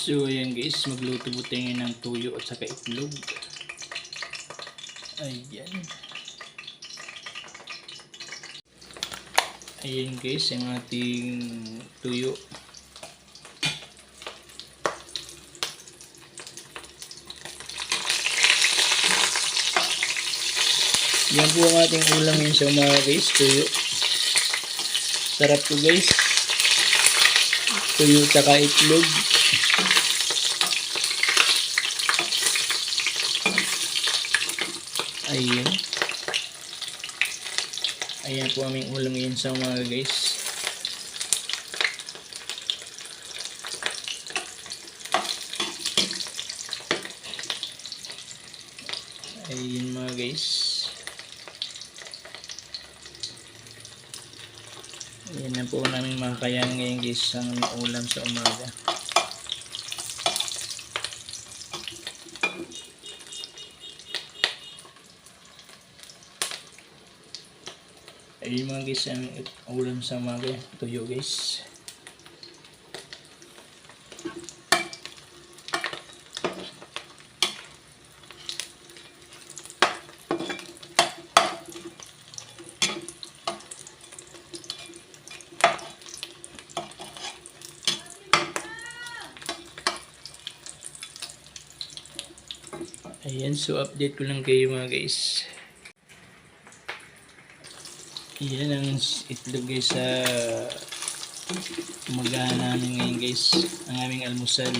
So ayan guys, magluto po tayo ng tuyo at saka itlog. Ayan. Ayan guys, ang ating tuyo. Yan po ang ating ulam yun sa umaga guys, tuyo. Sarap po guys. Tuyo at saka itlog. Ayan. Ayan po aming ulam ngayon sa umaga guys. Ayan mga guys. Ayan na po namin makakayanan ngayon guys ang ulam sa umaga. Ayun mga guys, ang ulam sa umaga, tuyo guys. Ayan, so update ko lang kayo mga guys. Yan ang itlog guys sa umagahan namin ngayon guys, ang aming almusal.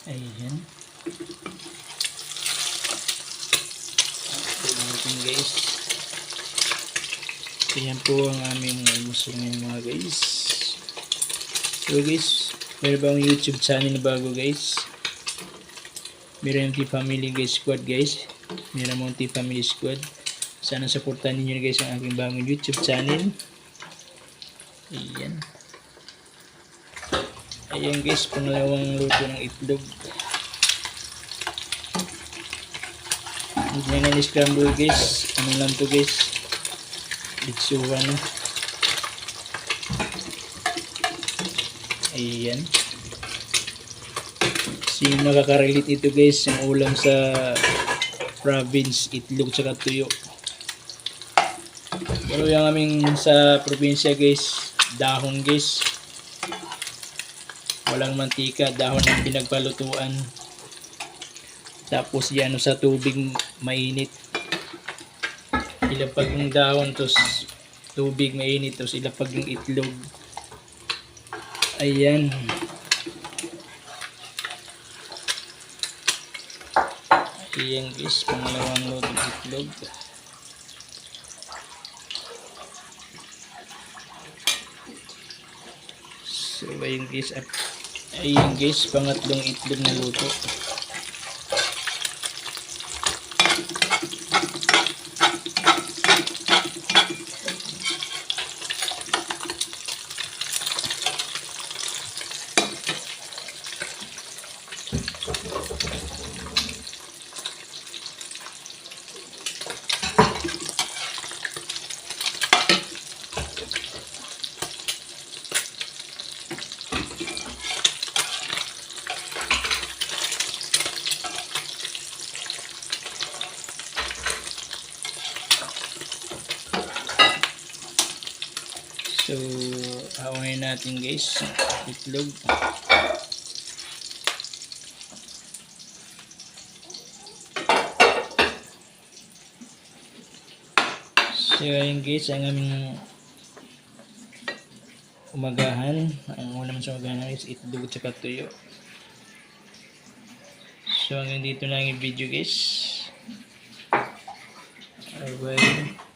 Ayan. Ayan guys. Ayan po ang aming almusal ngayon mga guys. So guys, meron ba ang YouTube channel na bago guys? Meron yung Family guys Squad guys. Meron mo yung Family Squad. Sana supportan niyo guys ang aking bagong YouTube channel. Ayan. Ayan guys, pangalawang luto ng itlog. Hindi na ni-scramble guys. Ano lang to guys? Litsuwa na. Ayan. Sino nakaka-relate ito guys, yung ulam sa province, itlog tsaka tuyo. Pero yung aming sa probinsya guys, dahon guys. Walang mantika, dahon ang pinagpalutuan. Tapos yan sa tubig mainit. Ilapag yung dahon, tapos tubig mainit, tapos ilapag yung itlog. Ayan. Ayan guys, pangalawang luto ng itlog. So ayun guys, pangatlong itlog na luto. So, hawain natin guys, itlog. So, ayun guys, ang aming umagahan. Ang ulam sa umagahan is itlog at saka tuyo. So, hanggang dito lang yung video guys. Bye bye.